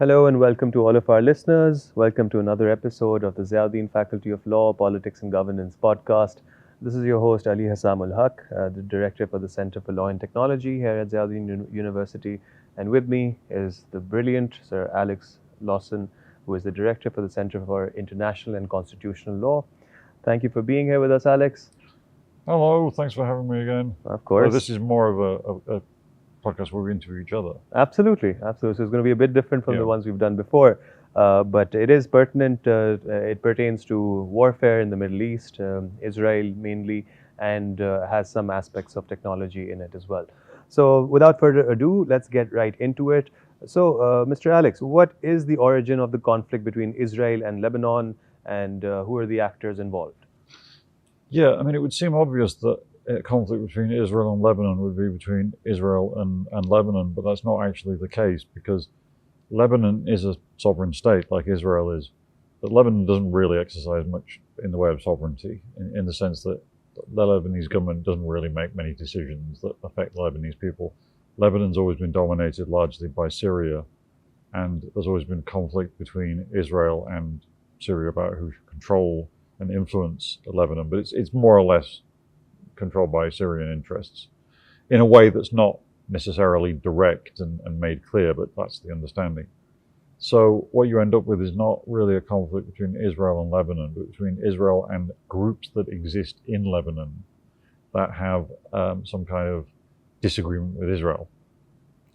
Hello and welcome to all of our listeners. Welcome to another episode of the Ziauddin Faculty of Law, Politics and Governance podcast. This is your host Ali Hassam Haq, the Director for the Center for Law and Technology here at Ziauddin University. And with me is the brilliant Sir Alex Lawson, who is the Director for the Center for International and Constitutional Law. Thank you for being here with us, Alex. Hello, thanks for having me again. Of course. This is more of a podcast where we interview each other. Absolutely. So it's going to be a bit different from the ones we've done before, but it is pertinent. It pertains to warfare in the Middle East, Israel mainly, and has some aspects of technology in it as well. So without further ado, let's get right into it. So, Mr. Alex, what is the origin of the conflict between Israel and Lebanon, and who are the actors involved? Yeah, I mean, it would seem obvious that a conflict between Israel and Lebanon would be between Israel and Lebanon, but that's not actually the case because Lebanon is a sovereign state like Israel is, but Lebanon doesn't really exercise much in the way of sovereignty in the sense that the Lebanese government doesn't really make many decisions that affect the Lebanese people. Lebanon's always been dominated largely by Syria, and there's always been conflict between Israel and Syria about who should control and influence Lebanon, but it's more or less controlled by Syrian interests in a way that's not necessarily direct and made clear, but that's the understanding. So what you end up with is not really a conflict between Israel and Lebanon, but between Israel and groups that exist in Lebanon that have some kind of disagreement with Israel.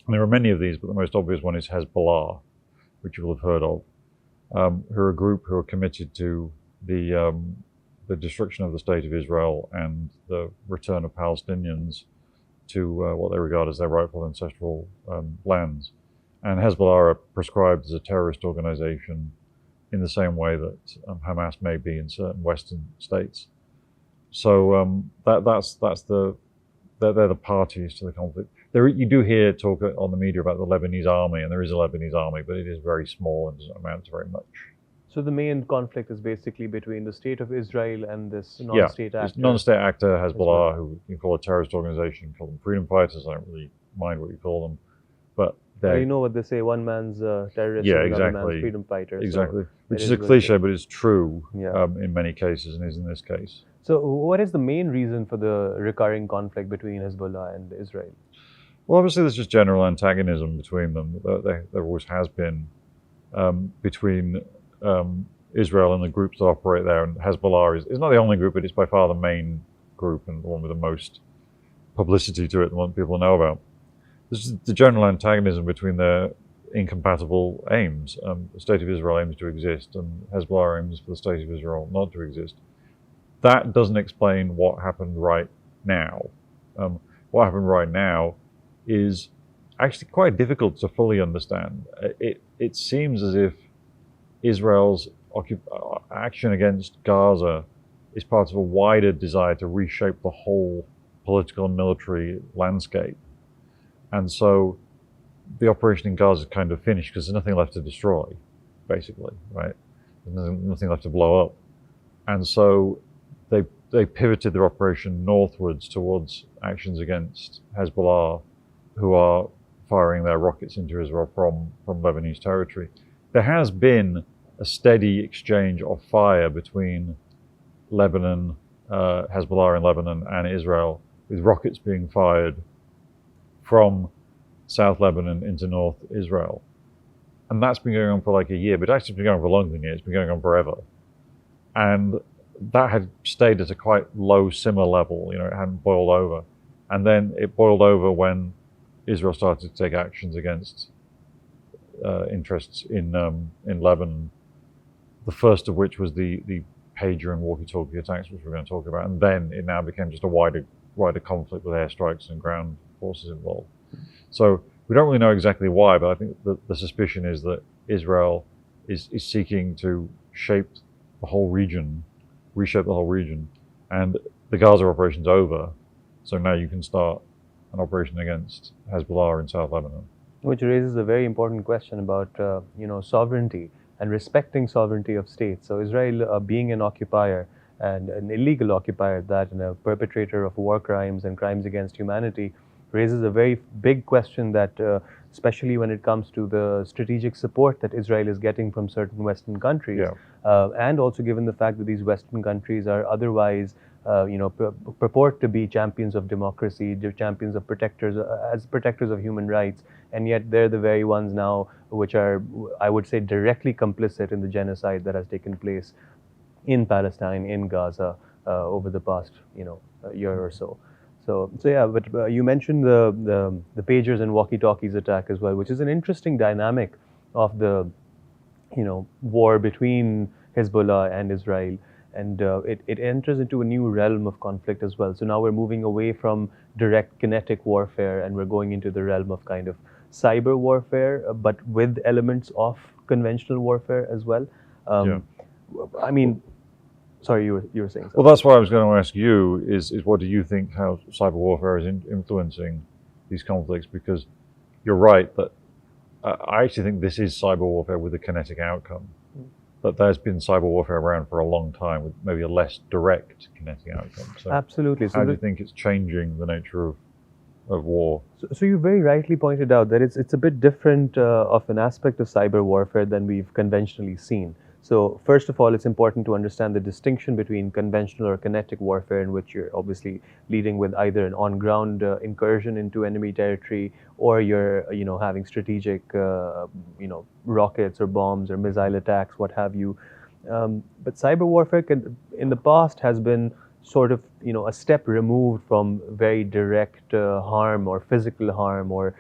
And there are many of these, but the most obvious one is Hezbollah, which you will have heard of, who are a group who are committed to the destruction of the state of Israel and the return of Palestinians to what they regard as their rightful ancestral lands. And Hezbollah are prescribed as a terrorist organization in the same way that Hamas may be in certain Western states. So they're the parties to the conflict. You do hear talk on the media about the Lebanese army, and there is a Lebanese army, but it is very small and doesn't amount to very much. So the main conflict is basically between the state of Israel and this non-state actor. It's non-state actor, Hezbollah, who you call a terrorist organization, you call them freedom fighters. I don't really mind what you call them, but you know what they say: one man's terrorist, and another man's freedom fighter. Exactly, which is a cliche, but it's true in many cases, and is in this case. So, what is the main reason for the recurring conflict between Hezbollah and Israel? Well, obviously, there's just general antagonism between them. There always has been between Israel and the groups that operate there, and Hezbollah is not the only group, but it's by far the main group and the one with the most publicity to it, the one people know about. There's the general antagonism between their incompatible aims. The state of Israel aims to exist, and Hezbollah aims for the state of Israel not to exist. That doesn't explain what happened right now. What happened right now is actually quite difficult to fully understand. It seems as if Israel's action against Gaza is part of a wider desire to reshape the whole political and military landscape. And so the operation in Gaza is kind of finished because there's nothing left to destroy, basically, right? There's nothing left to blow up. And so they pivoted their operation northwards towards actions against Hezbollah, who are firing their rockets into Israel from Lebanese territory. There has been a steady exchange of fire between Lebanon, Hezbollah in Lebanon, and Israel, with rockets being fired from South Lebanon into North Israel. And that's been going on for like a year, but actually it's been going on for longer than a year. It's been going on forever. And that had stayed at a quite low simmer level, it hadn't boiled over. And then it boiled over when Israel started to take actions against interests in Lebanon. The first of which was the pager and walkie-talkie attacks, which we're going to talk about, and then it now became just a wider conflict with airstrikes and ground forces involved. So we don't really know exactly why, but I think the suspicion is that Israel is seeking to reshape the whole region, and the Gaza operation's over, so now you can start an operation against Hezbollah in South Lebanon. Which raises a very important question about sovereignty and respecting sovereignty of states. So Israel being an occupier, and an illegal occupier at that, and a perpetrator of war crimes and crimes against humanity, raises a very big question that especially when it comes to the strategic support that Israel is getting from certain Western countries. And also given the fact that these Western countries are otherwise purport to be champions of democracy, champions of as protectors of human rights, and yet they're the very ones now which are, I would say, directly complicit in the genocide that has taken place in Palestine, in Gaza, over the past, year or so. So yeah, but you mentioned the pagers and walkie-talkies attack as well, which is an interesting dynamic of the, war between Hezbollah and Israel. And it enters into a new realm of conflict as well. So now we're moving away from direct kinetic warfare and we're going into the realm of kind of cyber warfare, but with elements of conventional warfare as well. I mean, sorry, you were saying something. Well, that's what I was going to ask you is what do you think how cyber warfare is influencing these conflicts? Because you're right that I actually think this is cyber warfare with a kinetic outcome. But there's been cyber warfare around for a long time with maybe a less direct kinetic outcome. So absolutely. How do you think it's changing the nature of war? So you very rightly pointed out that it's a bit different of an aspect of cyber warfare than we've conventionally seen. So first of all, it's important to understand the distinction between conventional or kinetic warfare, in which you're obviously leading with either an on-ground incursion into enemy territory, or you're having strategic rockets or bombs or missile attacks, what have you. But cyber warfare in the past has been sort of a step removed from very direct harm or physical harm, or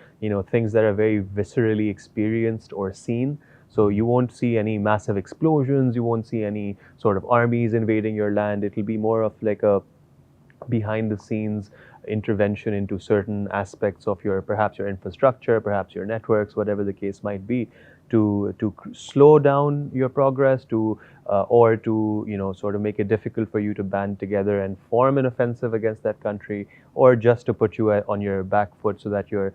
things that are very viscerally experienced or seen. So you won't see any massive explosions, you won't see any sort of armies invading your land. It'll be more of like a behind the scenes intervention into certain aspects of perhaps your infrastructure, perhaps your networks, whatever the case might be, to slow down your progress, or to sort of make it difficult for you to band together and form an offensive against that country, or just to put you on your back foot so that you're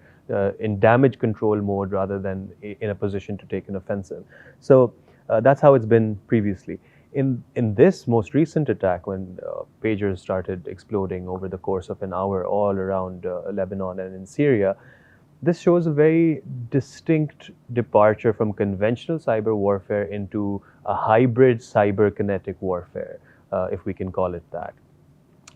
in damage control mode rather than in a position to take an offensive. So that's how it's been previously. In this most recent attack, when pagers started exploding over the course of an hour all around Lebanon and in Syria, this shows a very distinct departure from conventional cyber warfare into a hybrid cyber-kinetic warfare, if we can call it that.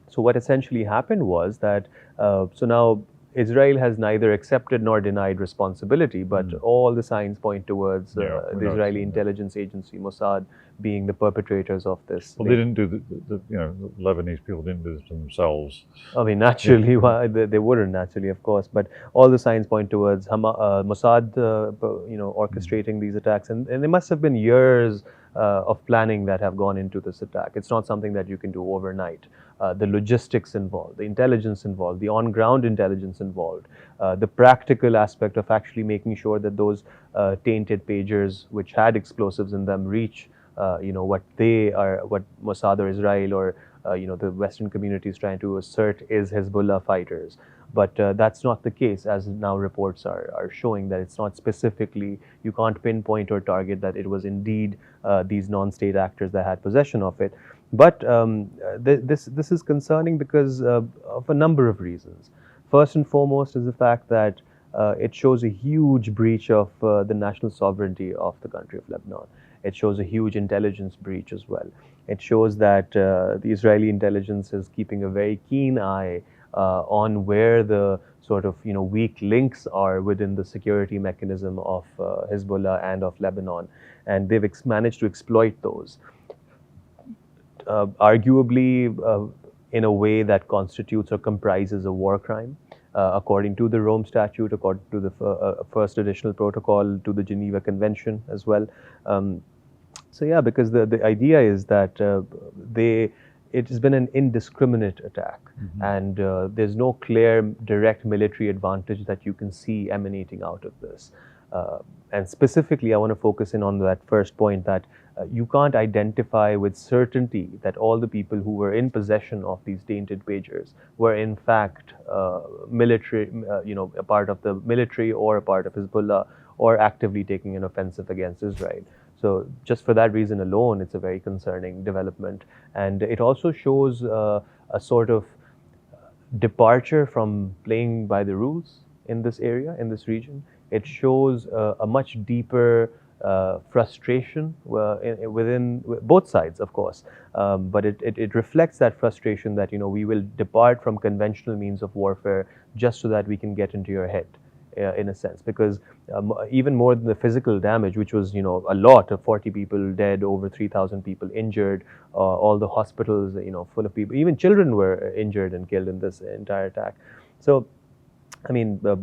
So what essentially happened was that, so now Israel has neither accepted nor denied responsibility, but all the signs point towards the Israeli intelligence agency, Mossad, being the perpetrators of this. Well, they didn't do the Lebanese people didn't do this to themselves. I mean, naturally, they wouldn't naturally, of course, but all the signs point towards Mossad, orchestrating these attacks, and there must have been years of planning that have gone into this attack. It's not something that you can do overnight. The logistics involved, the intelligence involved, the on-ground intelligence involved, the practical aspect of actually making sure that those tainted pagers, which had explosives in them, reach what Mossad or Israel or the Western community is trying to assert is Hezbollah fighters. But that's not the case, as now reports are showing that it's not specifically, you can't pinpoint or target that it was indeed these non-state actors that had possession of it. But this is concerning because of a number of reasons. First and foremost is the fact that it shows a huge breach of the national sovereignty of the country of Lebanon. It shows a huge intelligence breach as well. It shows that the Israeli intelligence is keeping a very keen eye on where the sort of weak links are within the security mechanism of Hezbollah and of Lebanon, and they've managed to exploit those. Arguably, in a way that constitutes or comprises a war crime, according to the Rome Statute, according to the first additional protocol to the Geneva Convention as well. So yeah, because the idea is that it has been an indiscriminate attack, and there's no clear direct military advantage that you can see emanating out of this. And specifically, I want to focus in on that first point, that you can't identify with certainty that all the people who were in possession of these tainted pagers were in fact military, a part of the military or a part of Hezbollah, or actively taking an offensive against Israel. So just for that reason alone, it's a very concerning development. And it also shows a sort of departure from playing by the rules in this area, in this region. it shows a much deeper frustration within both sides, of course. But it reflects that frustration that, we will depart from conventional means of warfare just so that we can get into your head, in a sense. Because even more than the physical damage, which was, a lot of 40 people dead, over 3,000 people injured, all the hospitals, full of people, even children were injured and killed in this entire attack. So, I mean, the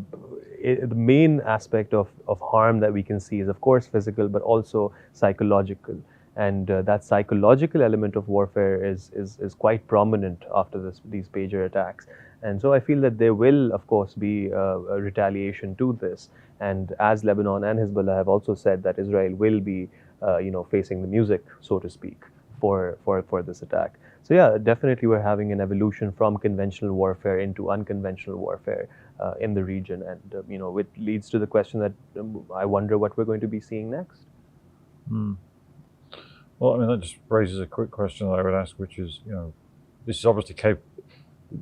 main aspect of harm that we can see is, of course, physical, but also psychological. And that psychological element of warfare is quite prominent after these pager attacks. And so I feel that there will, of course, be a retaliation to this. And as Lebanon and Hezbollah have also said that Israel will be, facing the music, so to speak, for this attack. So yeah, definitely we're having an evolution from conventional warfare into unconventional warfare in the region, and it leads to the question that I wonder what we're going to be seeing next. Well, I mean, that just raises a quick question that I would ask, which is, this is obviously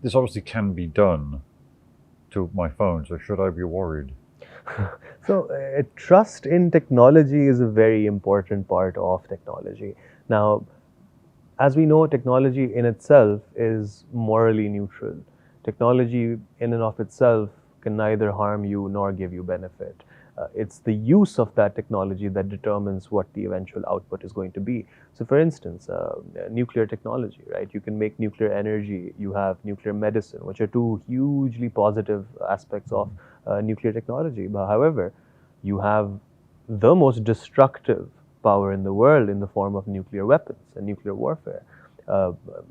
this obviously can be done to my phone, so should I be worried? So trust in technology is a very important part of technology. Now, as we know, technology in itself is morally neutral. Technology in and of itself can neither harm you nor give you benefit. It's the use of that technology that determines what the eventual output is going to be. So for instance, nuclear technology, right? You can make nuclear energy, you have nuclear medicine, which are two hugely positive aspects of nuclear technology. But however, you have the most destructive power in the world in the form of nuclear weapons and nuclear warfare.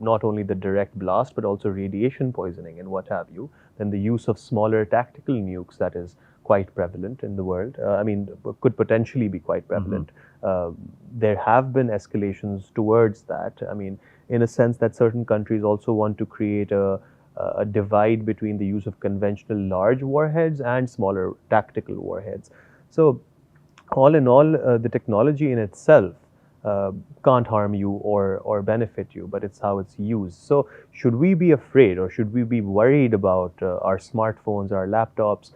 Not only the direct blast, but also radiation poisoning and what have you. Then the use of smaller tactical nukes that is quite prevalent in the world. Could potentially be quite prevalent. There have been escalations towards that. I mean, in a sense that certain countries also want to create a divide between the use of conventional large warheads and smaller tactical warheads. So all in all, the technology in itself can't harm you or benefit you, but it's how it's used. So should we be afraid or should we be worried about our smartphones, our laptops?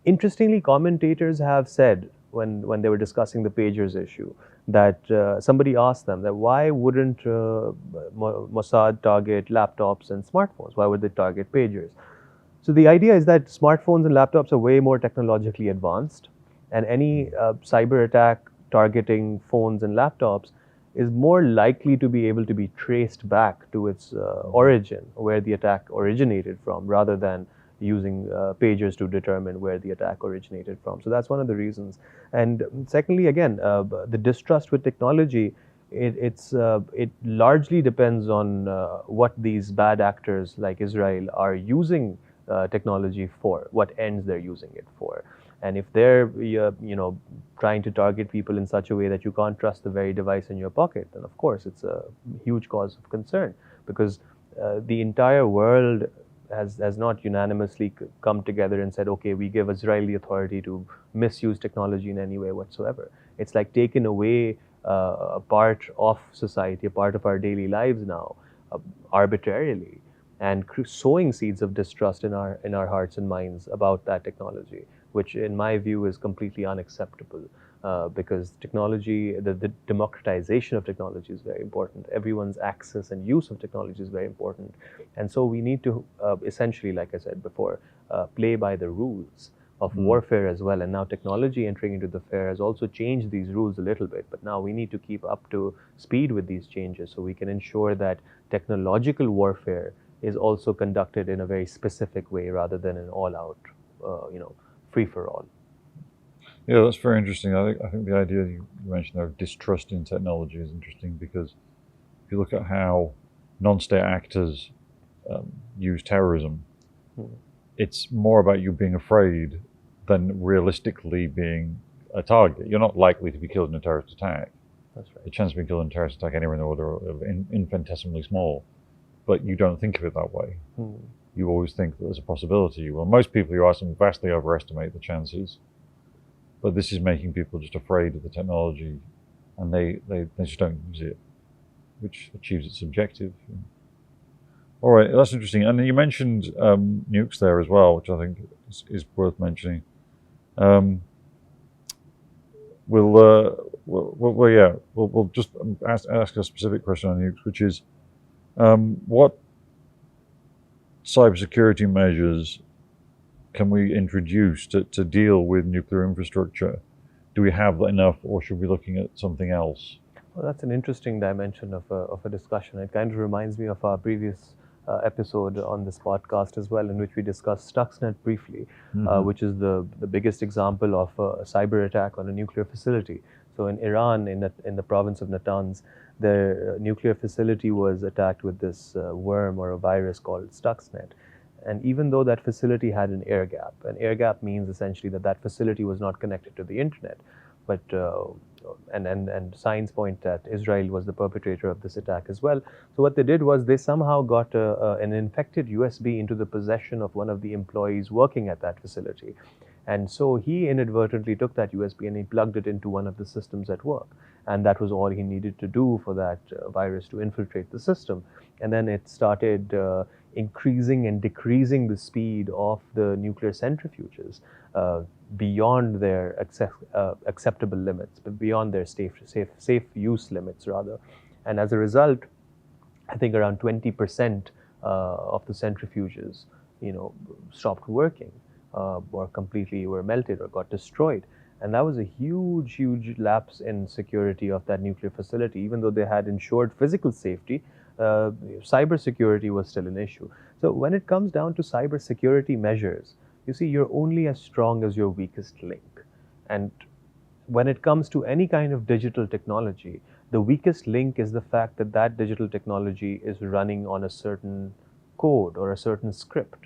Interestingly, commentators have said when they were discussing the pagers issue that somebody asked them that why wouldn't Mossad target laptops and smartphones? Why would they target pagers? So the idea is that smartphones and laptops are way more technologically advanced, and any cyber attack targeting phones and laptops is more likely to be able to be traced back to its origin, where the attack originated from, rather than using pagers to determine where the attack originated from. So that's one of the reasons. And secondly, again, the distrust with technology, it largely depends on what these bad actors like Israel are using technology for, what ends they're using it for. And if they're trying to target people in such a way that you can't trust the very device in your pocket, then of course it's a huge cause of concern, because the entire world has not unanimously come together and said, okay, we give Israel the authority to misuse technology in any way whatsoever. It's like taken away a part of society, a part of our daily lives now, arbitrarily, and sowing seeds of distrust in our hearts and minds about that technology, which in my view is completely unacceptable. Because technology, the democratization of technology is very important. Everyone's access and use of technology is very important. And so we need to essentially, like I said before, play by the rules of warfare as well. And now technology entering into the fair has also changed these rules a little bit. But now we need to keep up to speed with these changes so we can ensure that technological warfare is also conducted in a very specific way rather than an all-out, free-for-all. Yeah, that's very interesting. I think the idea you mentioned of distrusting technology is interesting, because if you look at how non-state actors use terrorism, it's more about you being afraid than realistically being a target. You're not likely to be killed in a terrorist attack. That's right. The chance of being killed in a terrorist attack anywhere in the order of infinitesimally small, but you don't think of it that way. You always think that there's a possibility. Well, most people you ask them vastly overestimate the chances. But this is making people just afraid of the technology, and they just don't use it, which achieves its objective. All right, that's interesting. And you mentioned nukes there as well, which I think is worth mentioning. Um, we'll just ask a specific question on nukes, which is what cybersecurity measures can we introduce to deal with nuclear infrastructure? Do we have enough, or should we be looking at something else? Well, that's an interesting dimension of a discussion. It kind of reminds me of our previous episode on this podcast as well, in which we discussed Stuxnet briefly, which is the biggest example of a cyber attack on a nuclear facility. So in Iran, in the province of Natanz, their nuclear facility was attacked with this worm or a virus called Stuxnet. And even though that facility had an air gap means essentially that that facility was not connected to the internet. But and signs point that Israel was the perpetrator of this attack as well. So what they did was they somehow got an infected USB into the possession of one of the employees working at that facility. And so he inadvertently took that USB and he plugged it into one of the systems at work. And that was all he needed to do for that virus to infiltrate the system. And then it started increasing and decreasing the speed of the nuclear centrifuges beyond their acceptable limits, but beyond their safe use limits rather. And as a result, I think around 20% of the centrifuges, stopped working or completely were melted or got destroyed. And that was a huge, huge lapse in security of that nuclear facility. Even though they had ensured physical safety, cybersecurity was still an issue. So when it comes down to cybersecurity measures, you see, you're only as strong as your weakest link. And when it comes to any kind of digital technology, the weakest link is the fact that that digital technology is running on a certain code or a certain script.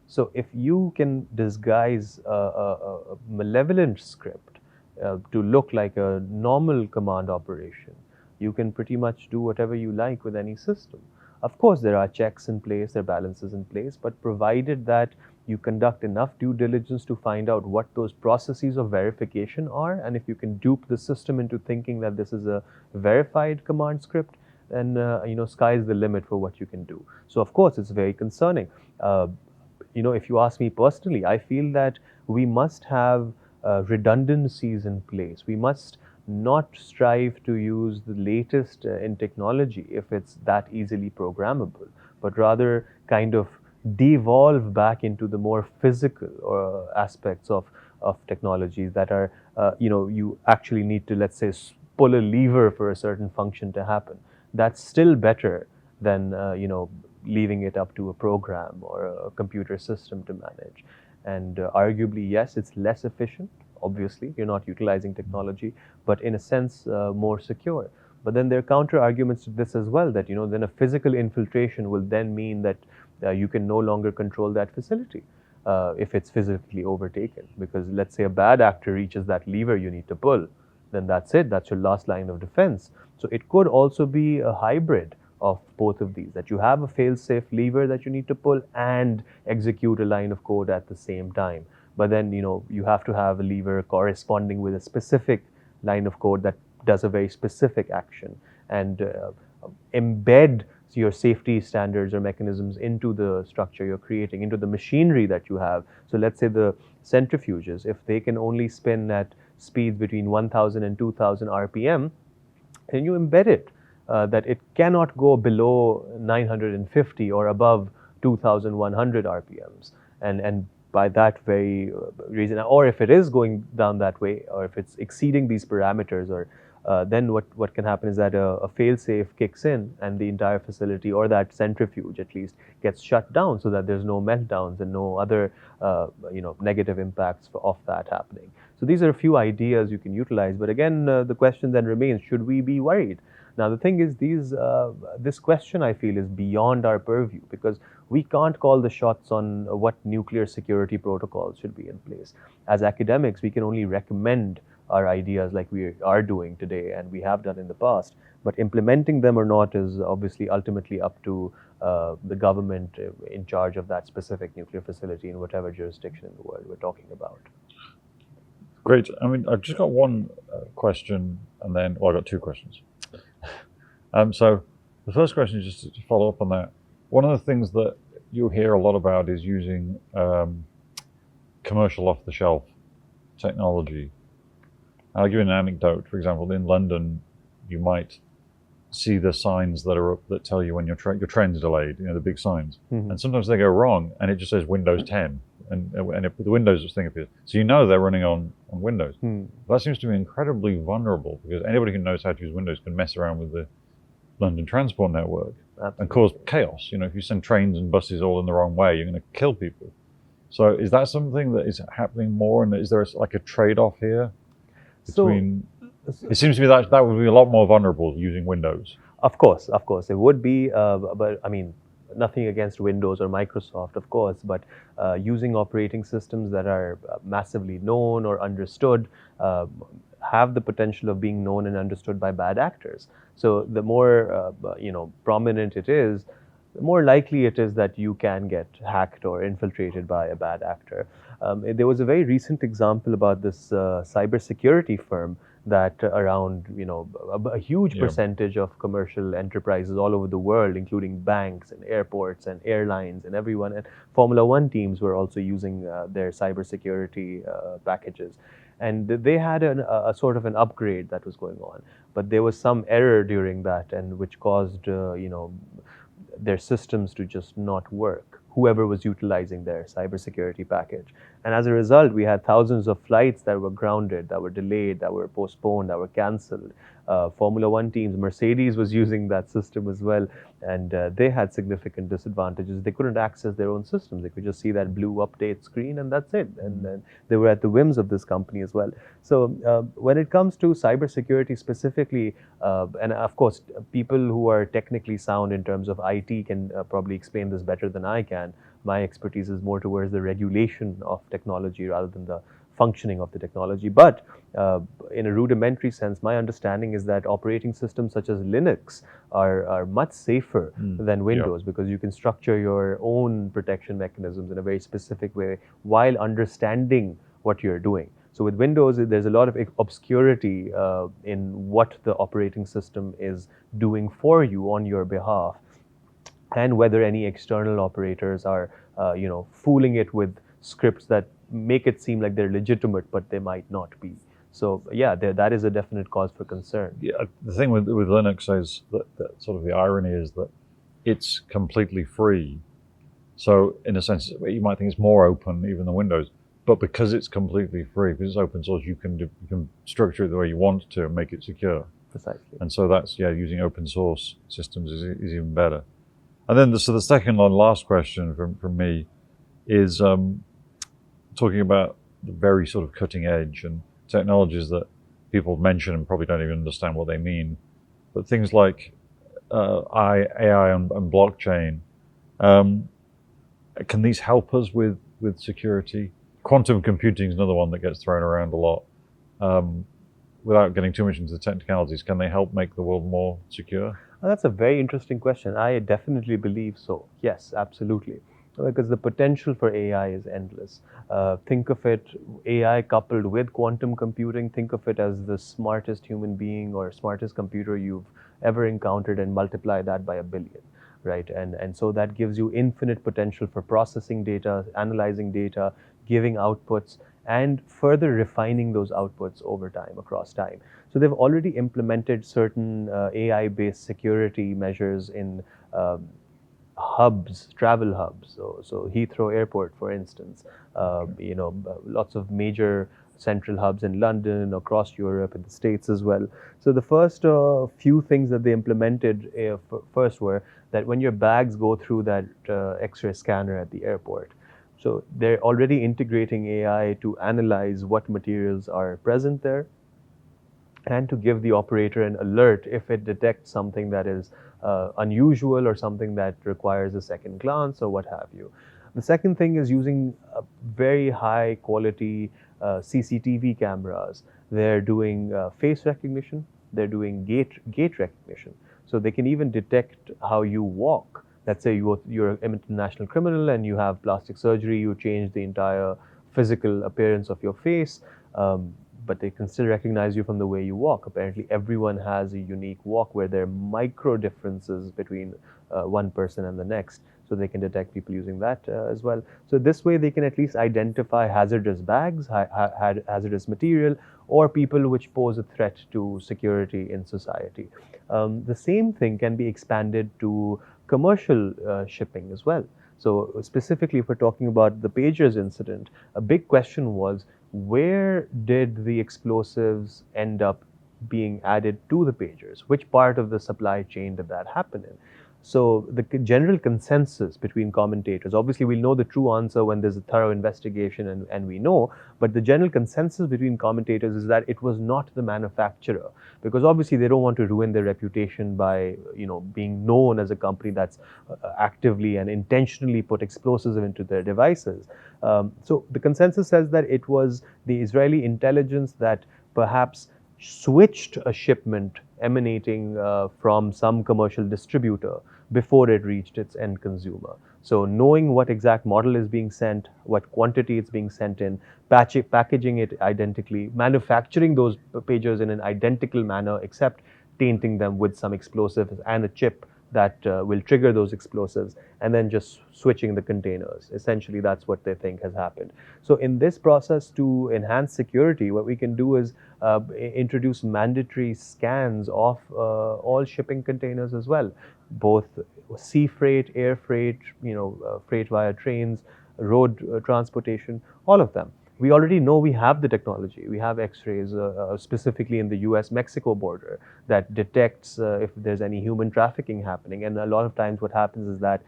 So if you can disguise a malevolent script to look like a normal command operation, you can pretty much do whatever you like with any system. Of course, there are checks in place, there are balances in place, but provided that you conduct enough due diligence to find out what those processes of verification are, and if you can dupe the system into thinking that this is a verified command script, then sky's the limit for what you can do. So of course, it's very concerning. If you ask me personally, I feel that we must have redundancies in place. We must not strive to use the latest in technology if it's that easily programmable, but rather kind of devolve back into the more physical aspects of technologies that are, you actually need to, let's say, pull a lever for a certain function to happen. That's still better than, leaving it up to a program or a computer system to manage. And arguably, yes, it's less efficient. Obviously, you're not utilizing technology, but in a sense, more secure. But then there are counter arguments to this as well, that then a physical infiltration will then mean that you can no longer control that facility if it's physically overtaken. Because let's say a bad actor reaches that lever you need to pull, then that's it. That's your last line of defense. So it could also be a hybrid of both of these, that you have a fail-safe lever that you need to pull and execute a line of code at the same time. But then, you have to have a lever corresponding with a specific line of code that does a very specific action, and embed your safety standards or mechanisms into the structure you're creating, into the machinery that you have. So let's say the centrifuges, if they can only spin at speeds between 1000 and 2000 RPM, then you embed it. That it cannot go below 950 or above 2100 RPMs. And by that very reason, or if it is going down that way, or if it's exceeding these parameters, or then what can happen is that a fail-safe kicks in and the entire facility, or that centrifuge at least, gets shut down so that there's no meltdowns and no other negative impacts of that happening. So these are a few ideas you can utilize. But again, the question then remains, should we be worried? Now, the thing is, this question, I feel, is beyond our purview, because we can't call the shots on what nuclear security protocols should be in place. As academics, we can only recommend our ideas like we are doing today and we have done in the past. But implementing them or not is obviously ultimately up to the government in charge of that specific nuclear facility in whatever jurisdiction in the world we're talking about. Great. I mean, I've just got one question, and then, well, I've got two questions. So the first question is just to follow up on that. One of the things that you hear a lot about is using commercial off-the-shelf technology. I'll give you an anecdote. For example, in London, you might see the signs that are up that tell you when your train's delayed. The big signs, and sometimes they go wrong, and it just says Windows 10, and the Windows thing appears. So they're running on Windows. That seems to be incredibly vulnerable because anybody who knows how to use Windows can mess around with the London transport network. Absolutely. And cause chaos. If you send trains and buses all in the wrong way, you're going to kill people. So is that something that is happening more? And is there a trade-off here between? It seems to me that would be a lot more vulnerable using Windows. Of course, it would be. But I mean, nothing against Windows or Microsoft, of course. But using operating systems that are massively known or understood have the potential of being known and understood by bad actors. So the more prominent it is, the more likely it is that you can get hacked or infiltrated by a bad actor. There was a very recent example about this cybersecurity firm that around a huge percentage of commercial enterprises all over the world, including banks and airports and airlines and everyone, and Formula One teams were also using their cybersecurity packages. And they had a sort of an upgrade that was going on, but there was some error during that, and which caused their systems to just not work, whoever was utilizing their cybersecurity package. And as a result, we had thousands of flights that were grounded, that were delayed, that were postponed, that were canceled. Formula One teams, Mercedes was using that system as well, and they had significant disadvantages. They couldn't access their own systems. They could just see that blue update screen, and that's it. And then they were at the whims of this company as well. So when it comes to cybersecurity specifically, and of course, people who are technically sound in terms of IT can probably explain this better than I can. My expertise is more towards the regulation of technology rather than the functioning of the technology. But in a rudimentary sense, my understanding is that operating systems such as Linux are much safer than Windows, because you can structure your own protection mechanisms in a very specific way while understanding what you're doing. So with Windows, there's a lot of obscurity in what the operating system is doing for you on your behalf, and whether any external operators are fooling it with scripts that make it seem like they're legitimate, but they might not be. So that is a definite cause for concern. Yeah, the thing with Linux is that sort of the irony is that it's completely free. So in a sense, you might think it's more open even than Windows, but because it's completely free, because it's open source, you can structure it the way you want to and make it secure. Precisely. And so that's using open source systems is even better. And then the second and last question from me is talking about the very sort of cutting edge and technologies that people mention and probably don't even understand what they mean. But things like AI and blockchain, can these help us with security? Quantum computing is another one that gets thrown around a lot. Without getting too much into the technicalities, can they help make the world more secure? That's a very interesting question. I definitely believe so. Yes, absolutely. Because the potential for AI is endless. Think of it, AI coupled with quantum computing, think of it as the smartest human being or smartest computer you've ever encountered, and multiply that by 1 billion, right? And so that gives you infinite potential for processing data, analyzing data, giving outputs, and further refining those outputs over time, across time. So they've already implemented certain AI-based security measures in hubs, travel hubs. So Heathrow Airport, for instance, lots of major central hubs in London, across Europe, and the States as well. So the first few things that they implemented first were that when your bags go through that X-ray scanner at the airport, so they're already integrating AI to analyze what materials are present there, and to give the operator an alert if it detects something that is unusual or something that requires a second glance or what have you. The second thing is using very high quality CCTV cameras. They're doing face recognition, they're doing gait recognition. So they can even detect how you walk. Let's say you're an international criminal and you have plastic surgery, you change the entire physical appearance of your face, but they can still recognize you from the way you walk. Apparently everyone has a unique walk where there are micro differences between one person and the next. so they can detect people using that as well. So this way they can at least identify hazardous bags, hazardous material, or people which pose a threat to security in society. The same thing can be expanded to commercial shipping as well. So specifically, if we're talking about the pagers incident, a big question was, where did the explosives end up being added to the pagers? Which part of the supply chain did that happen in? So the general consensus between commentators, obviously we'll know the true answer when there's a thorough investigation and we know, but the general consensus between commentators is that it was not the manufacturer, because obviously they don't want to ruin their reputation by, being known as a company that's actively and intentionally put explosives into their devices. So the consensus says that it was the Israeli intelligence that perhaps switched a shipment emanating from some commercial distributor before it reached its end consumer. So knowing what exact model is being sent, what quantity it's being sent in, packaging it identically, manufacturing those pagers in an identical manner except tainting them with some explosives and a chip that will trigger those explosives, and then just switching the containers. Essentially, that's what they think has happened. So in this process, to enhance security, what we can do is introduce mandatory scans of all shipping containers as well, both sea freight, air freight, freight via trains, road transportation, all of them. We already know we have the technology. We have X-rays, specifically in the US-Mexico border, that detects if there's any human trafficking happening. And a lot of times what happens is that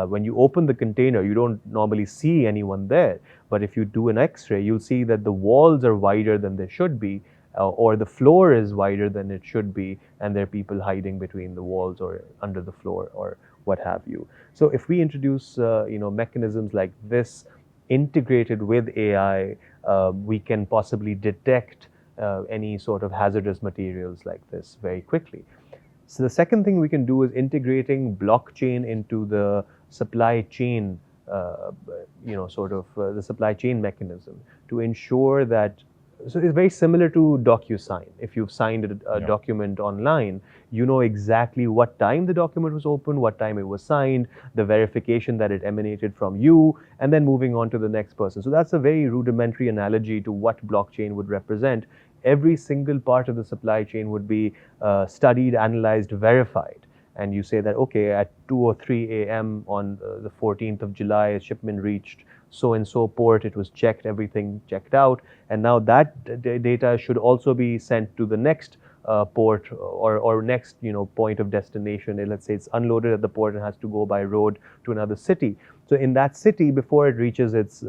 when you open the container, you don't normally see anyone there. But if you do an X-ray, you'll see that the walls are wider than they should be, or the floor is wider than it should be, and there are people hiding between the walls or under the floor or what have you. So if we introduce mechanisms like this, integrated with AI, we can possibly detect any sort of hazardous materials like this very quickly. So the second thing we can do is integrating blockchain into the supply chain, the supply chain mechanism, to ensure that. So it's very similar to DocuSign. If you've signed a document online, you know exactly what time the document was opened, what time it was signed, the verification that it emanated from you, and then moving on to the next person. So that's a very rudimentary analogy to what blockchain would represent. Every single part of the supply chain would be studied, analyzed, verified. And you say that, okay, at 2 or 3 a.m. on the 14th of July, a shipment reached so-and-so port, it was checked, everything checked out, and now that data should also be sent to the next port or next point of destination. Let's say it's unloaded at the port and has to go by road to another city. So in that city, before it reaches its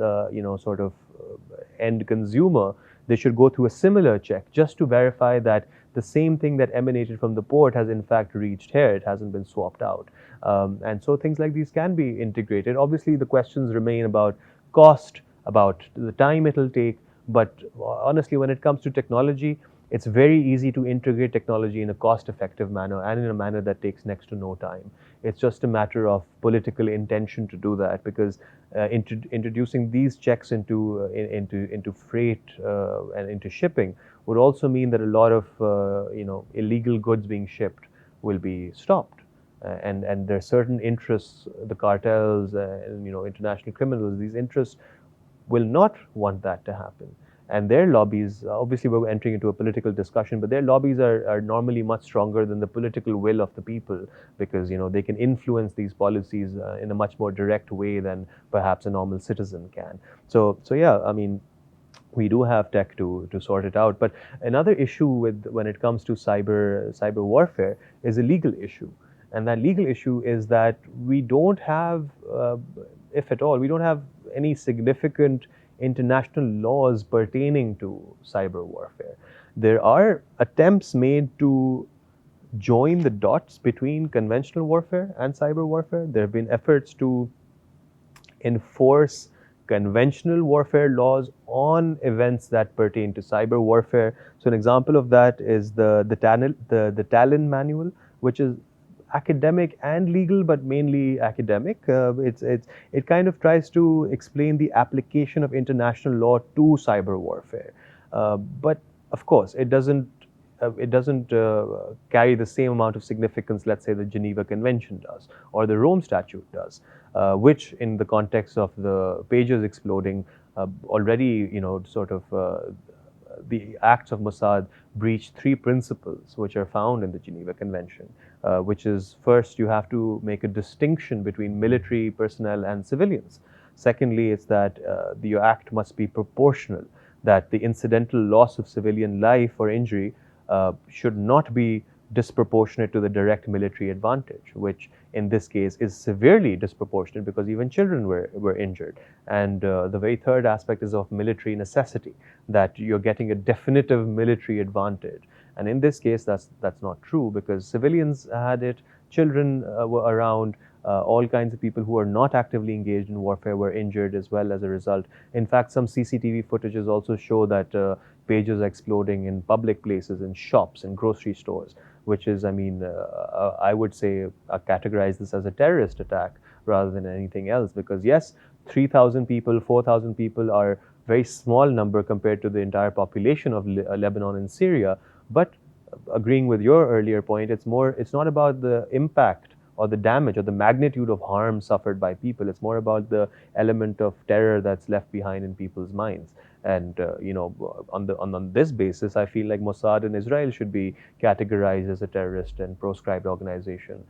end consumer, they should go through a similar check just to verify that the same thing that emanated from the port has in fact reached here. It hasn't been swapped out. And so things like these can be integrated. Obviously, the questions remain about cost, about the time it'll take. But honestly, when it comes to technology, it's very easy to integrate technology in a cost-effective manner and in a manner that takes next to no time. It's just a matter of political intention to do that, because introducing these checks into freight and into shipping would also mean that a lot of illegal goods being shipped will be stopped. And there are certain interests, the cartels, international criminals. These interests will not want that to happen. And their lobbies, obviously we're entering into a political discussion, but their lobbies are normally much stronger than the political will of the people, because they can influence these policies in a much more direct way than perhaps a normal citizen can. So yeah, I mean, we do have tech to sort it out. But another issue when it comes to cyber warfare is a legal issue. And that legal issue is that we don't have, if at all, we don't have any significant international laws pertaining to cyber warfare. There are attempts made to join the dots between conventional warfare and cyber warfare. There have been efforts to enforce conventional warfare laws on events that pertain to cyber warfare. So an example of that is the Talon manual, which is academic and legal, but mainly academic. It kind of tries to explain the application of international law to cyber warfare. But of course, it doesn't carry the same amount of significance, let's say, the Geneva Convention does or the Rome Statute does, which, in the context of the pages exploding, already, the acts of Mossad breach three principles which are found in the Geneva Convention, which is, first, you have to make a distinction between military personnel and civilians. Secondly, it's that your act must be proportional, that the incidental loss of civilian life or injury should not be disproportionate to the direct military advantage, which in this case is severely disproportionate because even children were injured. And the very third aspect is of military necessity, that you're getting a definitive military advantage. And in this case, that's not true, because civilians had it, children were around, all kinds of people who are not actively engaged in warfare were injured as well as a result. In fact, some CCTV footages also show that pages are exploding in public places, in shops, in grocery stores, which is, I would say, categorize this as a terrorist attack rather than anything else. Because yes, 3,000 people, 4,000 people are a very small number compared to the entire population of Lebanon and Syria. But agreeing with your earlier point, it's not about the impact or the damage or the magnitude of harm suffered by people. It's more about the element of terror that's left behind in people's minds. And on this basis, I feel like Mossad in Israel should be categorized as a terrorist and proscribed organization,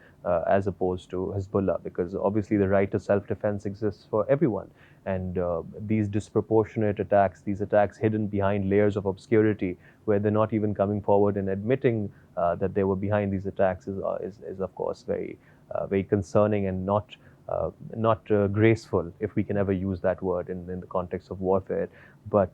as opposed to Hezbollah, because obviously the right to self-defense exists for everyone. And these disproportionate attacks, these attacks hidden behind layers of obscurity, where they're not even coming forward and admitting that they were behind these attacks, is of course very concerning and not graceful, if we can ever use that word in the context of warfare. But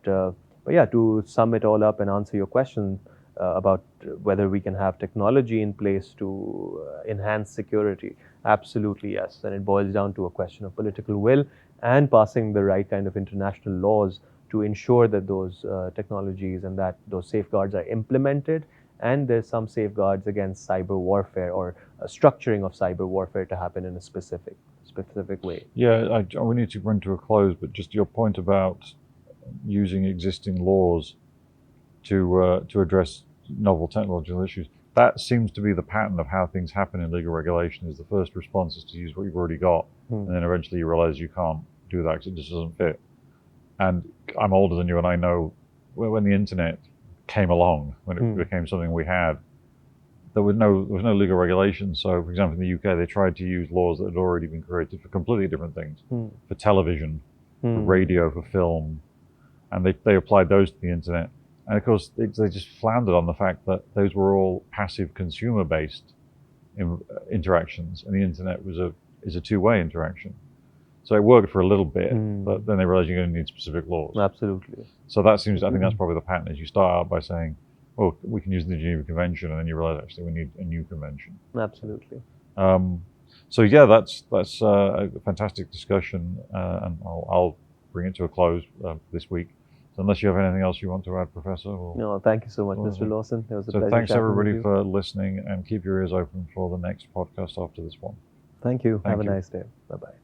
yeah, to sum it all up and answer your question about whether we can have technology in place to enhance security, absolutely yes. And it boils down to a question of political will and passing the right kind of international laws to ensure that those technologies and that those safeguards are implemented, and there's some safeguards against cyber warfare or a structuring of cyber warfare to happen in a specific way. Yeah, we need to run to a close, but just your point about using existing laws to address novel technological issues, that seems to be the pattern of how things happen in legal regulation. Is the first response is to use what you've already got, and then eventually you realize you can't do that because it just doesn't fit. And I'm older than you, and I know when the internet came along, when it became something we had, there was no legal regulation. So, for example, in the UK, they tried to use laws that had already been created for completely different things, for television, for radio, for film, and they applied those to the internet. And of course, they just floundered on the fact that those were all passive consumer-based interactions, and the internet is a two-way interaction. So it worked for a little bit, but then they realized you're going to need specific laws. Absolutely. So I think that's probably the pattern, is you start out by saying, oh, we can use the Geneva Convention, and then you realize actually we need a new convention. Absolutely. So yeah, that's a fantastic discussion, and I'll bring it to a close this week. So unless you have anything else you want to add, Professor? No, thank you so much, Mr. Lawson. It was a pleasure. So thanks everybody for listening, and keep your ears open for the next podcast after this one. Thank you. Have a nice day. Bye-bye.